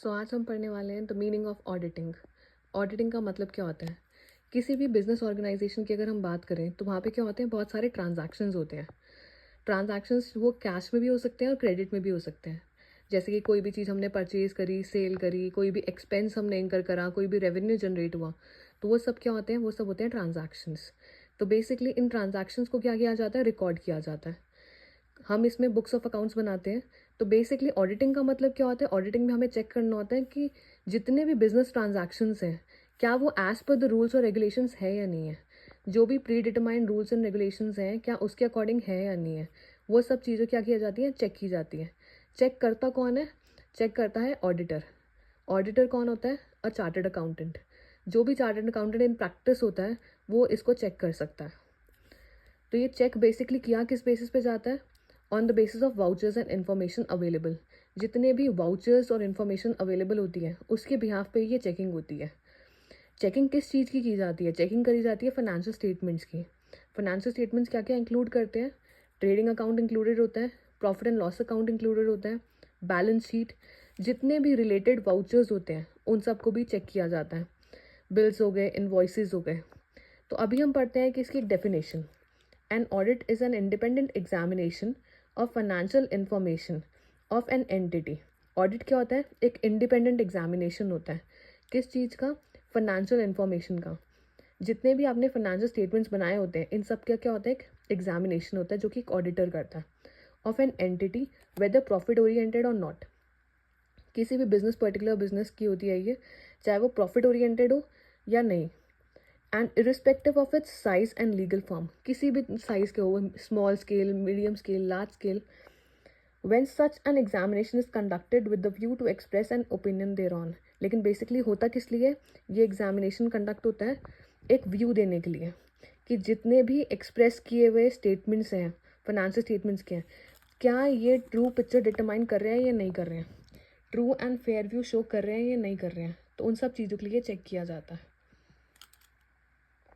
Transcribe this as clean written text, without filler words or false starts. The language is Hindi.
आज हम पढ़ने वाले हैं the meaning of auditing. Auditing का मतलब क्या होता है? किसी भी बिजनेस ऑर्गेनाइजेशन की अगर हम बात करें तो वहाँ पे क्या होते हैं, बहुत सारे ट्रांजैक्शंस होते हैं। ट्रांजैक्शंस वो कैश में भी हो सकते हैं और क्रेडिट में भी हो सकते हैं। जैसे कि कोई भी चीज़ हमने परचेज करी, सेल करी, कोई भी एक्सपेंस हमने इंकर करा, कोई भी रेवेन्यू जनरेट हुआ, तो वो सब क्या होते हैं? वो सब होते हैं ट्रांजैक्शंस। तो बेसिकली इन ट्रांजैक्शंस को क्या किया जाता है? रिकॉर्ड किया जाता है। हम इसमें बुक्स ऑफ अकाउंट्स बनाते हैं। तो बेसिकली ऑडिटिंग का मतलब क्या होता है? ऑडिटिंग में हमें चेक करना होता है कि जितने भी बिजनेस ट्रांजैक्शंस हैं, क्या वो एज पर द रूल्स और रेगुलेशंस है या नहीं है। जो भी pre determined rules and regulations हैं, क्या उसके अकॉर्डिंग है या नहीं है। वो सब चीज़ें क्या किया जाती हैं? चेक की जाती हैं। चेक करता कौन है? चेक करता है ऑडिटर। ऑडिटर कौन होता है? A chartered accountant. जो भी चार्टर्ड अकाउंटेंट इन प्रैक्टिस होता है, वो इसको चेक कर सकता है। तो ये चेक बेसिकली किया किस बेसिस पे जाता है? On the basis of vouchers and information available. जितने भी वाउचर्स और इन्फॉर्मेशन अवेलेबल होती है, उसके बिहाफ पे ये चेकिंग होती है। चेकिंग किस चीज़ की जाती है? चेकिंग करी जाती है फाइनेंशियल स्टेटमेंट्स की। फाइनेंशियल स्टेटमेंट्स क्या क्या इंक्लूड करते हैं? ट्रेडिंग अकाउंट इंक्लूडेड होता है, profit and loss account included होता है, बैलेंस शीट, जितने भी रिलेटेड वाउचर्स होते हैं उन सबको भी चेक किया जाता है। बिल्स हो गए, इन्वॉइसेस हो गए। तो अभी हम पढ़ते हैं कि इसकी एक definition. An audit is an independent examination of financial information of an entity. Audit क्या होता है? एक independent examination होता है। किस चीज़ का? Financial information का। जितने भी आपने financial statements बनाए होते हैं, इन सब का क्या होता है? एक examination होता है जो कि एक auditor करता है। Of an entity, whether profit oriented or not. किसी भी बिजनेस, पर्टिकुलर बिजनेस की होती है ये, चाहे वो प्रॉफिट ओरिएंटेड हो या नहीं। And irrespective of its size and legal form, किसी भी साइज के हो, small scale, medium scale, large scale. When such an examination is conducted with the view to express an opinion thereon. लेकिन बेसिकली होता किस लिए ये एग्जामिनेशन कंडक्ट होता है? एक व्यू देने के लिए कि जितने भी एक्सप्रेस किए हुए स्टेटमेंट्स हैं, फाइनेंशियल स्टेटमेंट्स के हैं, क्या ये ट्रू पिक्चर डिटरमाइन कर रहे हैं या नहीं कर रहे हैं, true and fair view show कर रहे हैं या नहीं कर रहे हैं। तो उन सब चीज़ों के लिए चेक किया जाता है।